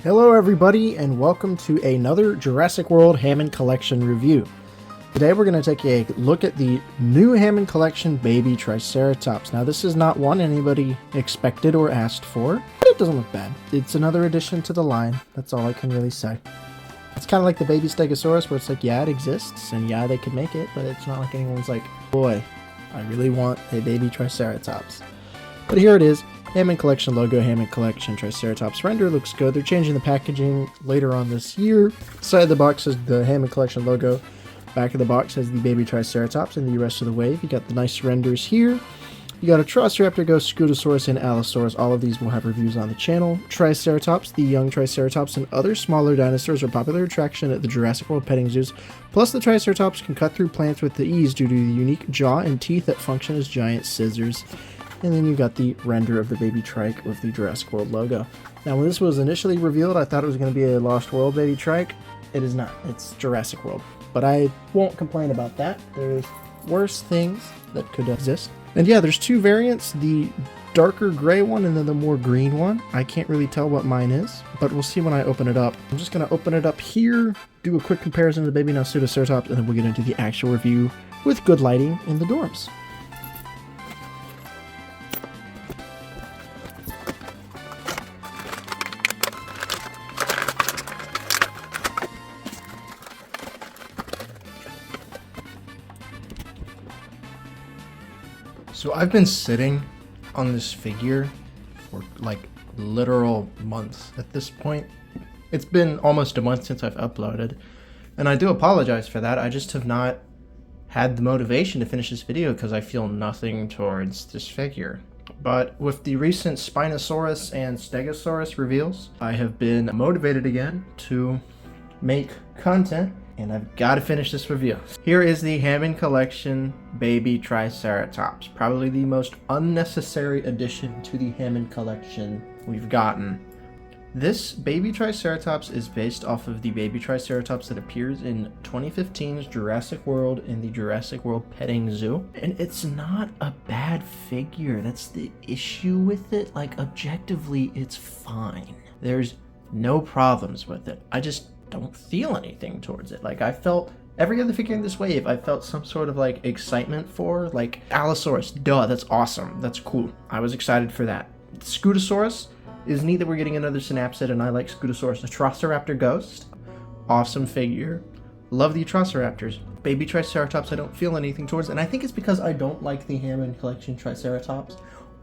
Hello everybody and welcome to another Jurassic World Hammond Collection review. Today we're going to take a look at the new Hammond Collection Baby Triceratops. Now this is not one anybody expected or asked for, but it doesn't look bad. It's another addition to the line, that's all I can really say. It's kind of like the Baby Stegosaurus where it's like, yeah, it exists and yeah, they could make it, but it's not like anyone's like, boy, I really want a Baby Triceratops. But here it is. Hammond Collection logo, Hammond Collection Triceratops render, looks good. They're changing the packaging later on this year. Side of the box has the Hammond Collection logo. Back of the box has the Baby Triceratops and the rest of the wave. You got the nice renders here. You got a Triceratops, Ghost, Scutosaurus, and Allosaurus. All of these will have reviews on the channel. Triceratops, the young Triceratops, and other smaller dinosaurs are a popular attraction at the Jurassic World petting zoos. Plus, the Triceratops can cut through plants with ease due to the unique jaw and teeth that function as giant scissors. And then you got the render of the Baby Trike with the Jurassic World logo. Now, when this was initially revealed, I thought it was going to be a Lost World Baby Trike. It is not. It's Jurassic World. But I won't complain about that. There's worse things that could exist. And yeah, there's two variants, the darker gray one and then the more green one. I can't really tell what mine is, but we'll see when I open it up. I'm just going to open it up here, do a quick comparison to the Baby Triceratops, and then we'll get into the actual review with good lighting in the dorms. So I've been sitting on this figure for like literal months at this point. It's been almost a month since I've uploaded, and I do apologize for that. I just have not had the motivation to finish this video because I feel nothing towards this figure. But with the recent Spinosaurus and Stegosaurus reveals, I have been motivated again to make content, and I've got to finish this review. Here is the Hammond Collection Baby Triceratops, probably the most unnecessary addition to the Hammond Collection we've gotten. This Baby Triceratops is based off of the Baby Triceratops that appears in 2015's Jurassic World in the Jurassic World petting zoo. And it's not a bad figure. That's the issue with it. Like, objectively, it's fine. There's no problems with it. I just don't feel anything towards it. Like, I felt every other figure in this wave, I felt some sort of like excitement for, like Allosaurus, duh, that's awesome, that's cool, I was excited for that. Scutosaurus is neat that we're getting another synapsid, and I like Scutosaurus. The Triceratops Ghost, awesome figure, love the Triceratops. Baby Triceratops I don't feel anything towards, and I think it's because I don't like the Hammond Collection Triceratops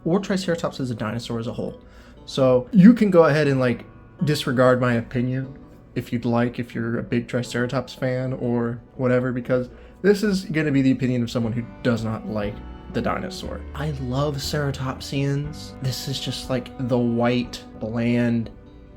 or Triceratops as a dinosaur as a whole. So you can go ahead and like disregard my opinion if you'd like, if you're a big Triceratops fan or whatever, because this is going to be the opinion of someone who does not like the dinosaur. I love ceratopsians. This is just like the white, bland,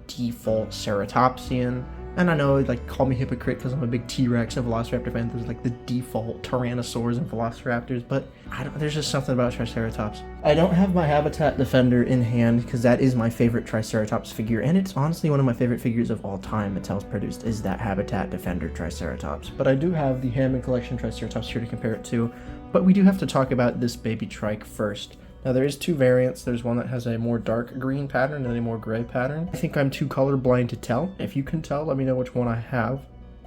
default ceratopsian. And I know, like, call me hypocrite because I'm a big T-Rex and Velociraptor fan. There's like the default Tyrannosaurs and Velociraptors, but there's just something about Triceratops. I don't have my Habitat Defender in hand because that is my favorite Triceratops figure, and it's honestly one of my favorite figures of all time Mattel's produced is that Habitat Defender Triceratops. But I do have the Hammond Collection Triceratops here to compare it to, but we do have to talk about this Baby Trike first. Now there is two variants. There's one that has a more dark green pattern and a more gray pattern. I think I'm too colorblind to tell. If you can tell, let me know which one I have.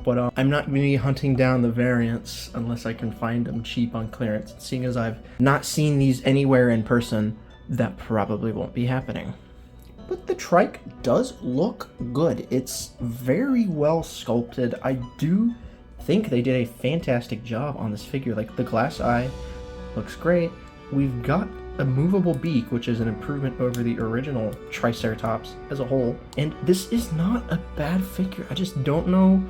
But I'm not going to be hunting down the variants unless I can find them cheap on clearance. Seeing as I've not seen these anywhere in person, that probably won't be happening. But the Trike does look good. It's very well sculpted. I do think they did a fantastic job on this figure. Like, the glass eye looks great. We've got a movable beak, which is an improvement over the original Triceratops as a whole. And this is not a bad figure. I just don't know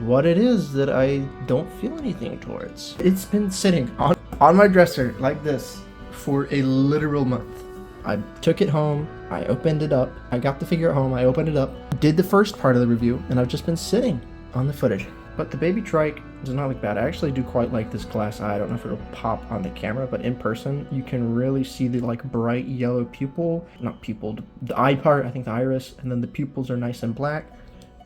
what it is that I don't feel anything towards. It's been sitting on my dresser like this for a literal month. I took it home, I opened it up, I got the figure at home, I opened it up, did the first part of the review, and I've just been sitting on the footage. But the Baby Trike does not look bad. I actually do quite like this glass eye. I don't know if it'll pop on the camera, but in person, you can really see the like bright yellow pupil. Not pupil, the eye part, I think the iris, and then the pupils are nice and black.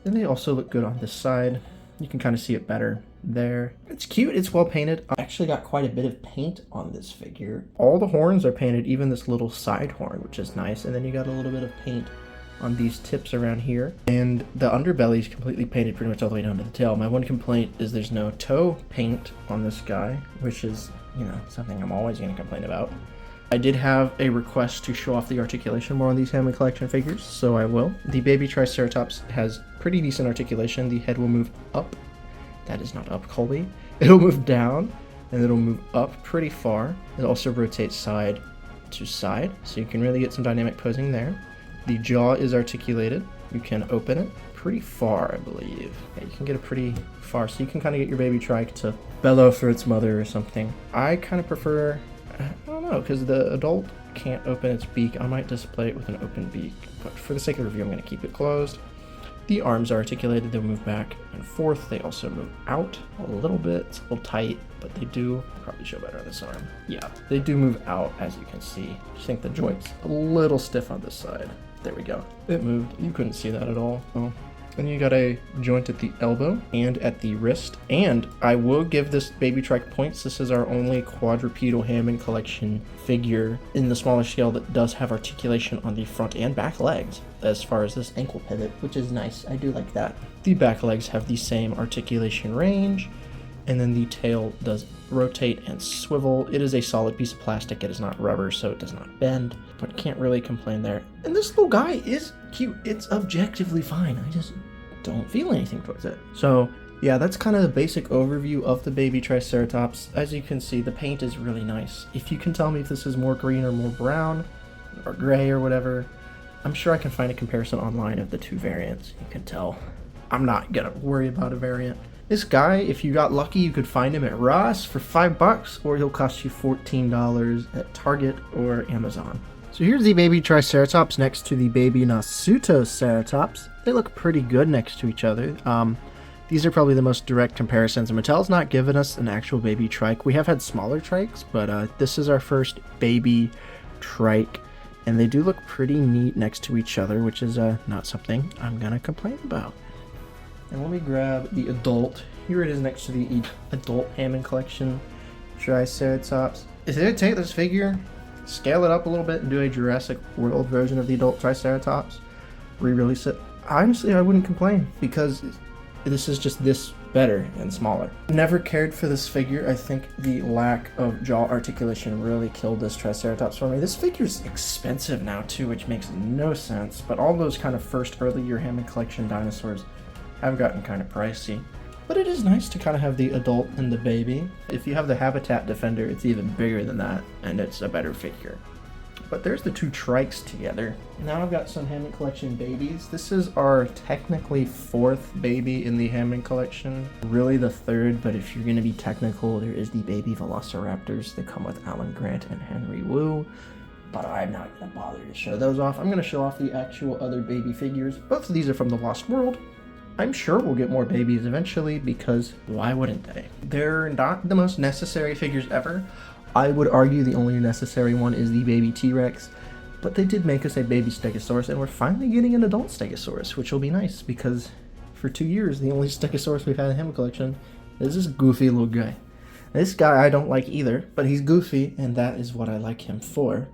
And they also look good on this side. You can kind of see it better there. It's cute, it's well painted. I actually got quite a bit of paint on this figure. All the horns are painted, even this little side horn, which is nice. And then you got a little bit of paint on these tips around here. And the underbelly is completely painted pretty much all the way down to the tail. My one complaint is there's no toe paint on this guy, which is, you know, something I'm always going to complain about. I did have a request to show off the articulation more on these Hammond Collection figures, so I will. The Baby Triceratops has pretty decent articulation. The head will move up. That is not up, Colby. It'll move down, and it'll move up pretty far. It also rotates side to side, so you can really get some dynamic posing there. The jaw is articulated. You can open it pretty far, I believe. Yeah, you can get it pretty far, so you can kind of get your baby trike to bellow for its mother or something. I kind of prefer, I don't know, because the adult can't open its beak. I might display it with an open beak, but for the sake of the review, I'm going to keep it closed. The arms are articulated. They'll move back and forth. They also move out a little bit. It's a little tight, but they do probably show better on this arm. Yeah, they do move out, as you can see. I think the joint's a little stiff on this side. There we go. It moved. You couldn't see that at all. Oh. And you got a joint at the elbow and at the wrist. And I will give this Baby Trike points. This is our only quadrupedal Hammond Collection figure in the smaller scale that does have articulation on the front and back legs, as far as this ankle pivot, which is nice. I do like that. The back legs have the same articulation range, and then the tail does rotate and swivel. It is a solid piece of plastic. It is not rubber, so it does not bend, but can't really complain there. And this little guy is cute. It's objectively fine. I just don't feel anything towards it. So yeah, that's kind of the basic overview of the Baby Triceratops. As you can see, the paint is really nice. If you can tell me if this is more green or more brown or gray or whatever, I'm sure I can find a comparison online of the two variants. You can tell. I'm not gonna worry about a variant. This guy, if you got lucky, you could find him at Ross for $5, or he'll cost you $14 at Target or Amazon. So here's the Baby Triceratops next to the Baby Nasutoceratops. They look pretty good next to each other. These are probably the most direct comparisons. Mattel's not given us an actual baby trike. We have had smaller trikes, but this is our first baby trike, and they do look pretty neat next to each other, which is not something I'm gonna complain about. And let me grab the adult. Here it is next to the adult Hammond Collection Triceratops. If they take this figure, scale it up a little bit, and do a Jurassic World version of the adult Triceratops, re-release it, honestly, I wouldn't complain, because this is just this better and smaller. Never cared for this figure. I think the lack of jaw articulation really killed this Triceratops for me. This figure's expensive now too, which makes no sense, but all those kind of first early year Hammond Collection dinosaurs have gotten kind of pricey. But it is nice to kind of have the adult and the baby. If you have the Habitat Defender, it's even bigger than that, and it's a better figure. But there's the two trikes together. Now I've got some Hammond Collection babies. This is our technically fourth baby in the Hammond Collection. Really the third, but if you're gonna be technical, there is the baby Velociraptors that come with Alan Grant and Henry Wu. But I'm not gonna bother to show those off. I'm gonna show off the actual other baby figures. Both of these are from the Lost World. I'm sure we'll get more babies eventually, because why wouldn't they? They're not the most necessary figures ever. I would argue the only necessary one is the baby T-Rex, but they did make us a baby Stegosaurus, and we're finally getting an adult Stegosaurus, which will be nice, because for 2 years, the only Stegosaurus we've had in the Hammond Collection is this goofy little guy. This guy I don't like either, but he's goofy, and that is what I like him for.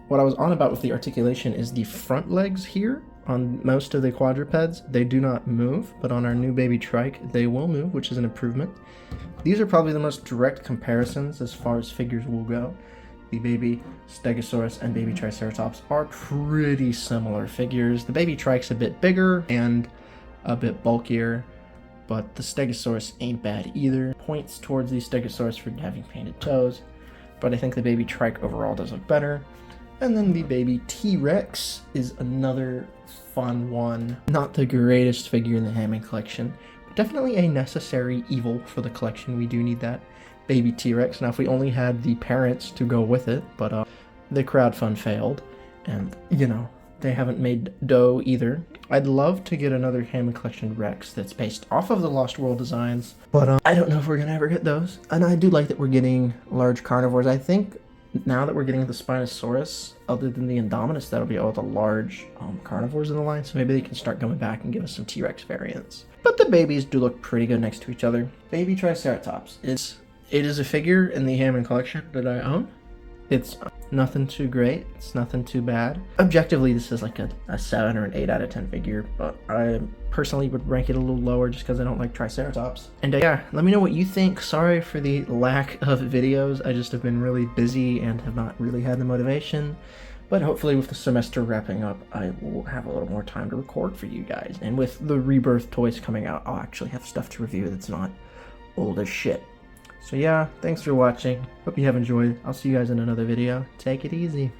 What I was on about with the articulation is the front legs here. On most of the quadrupeds, they do not move, but on our new baby trike, they will move, which is an improvement. These are probably the most direct comparisons as far as figures will go. The baby Stegosaurus and baby Triceratops are pretty similar figures. The baby trike's a bit bigger and a bit bulkier, but the Stegosaurus ain't bad either. Points towards the Stegosaurus for having painted toes, but I think the baby trike overall does look better. And then the baby T-Rex is another fun one. Not the greatest figure in the Hammond Collection, but definitely a necessary evil for the collection. We do need that baby T-Rex. Now, if we only had the parents to go with it, but the crowdfund failed, and, you know, they haven't made dough either. I'd love to get another Hammond Collection Rex that's based off of the Lost World designs, but I don't know if we're gonna ever get those. And I do like that we're getting large carnivores. I think now that we're getting the Spinosaurus, other than the Indominus, that'll be all the large carnivores in the line, so maybe they can start coming back and give us some T-Rex variants. But the babies do look pretty good next to each other. Baby Triceratops. It is a figure in the Hammond Collection that I own. It's nothing too great. It's nothing too bad. Objectively, this is like a 7 or an 8 out of 10 figure, but I personally would rank it a little lower just because I don't like Triceratops. And yeah, let me know what you think. Sorry for the lack of videos. I just have been really busy and have not really had the motivation. But hopefully with the semester wrapping up, I will have a little more time to record for you guys. And with the Rebirth toys coming out, I'll actually have stuff to review that's not old as shit. So yeah, thanks for watching. Hope you have enjoyed. I'll see you guys in another video. Take it easy.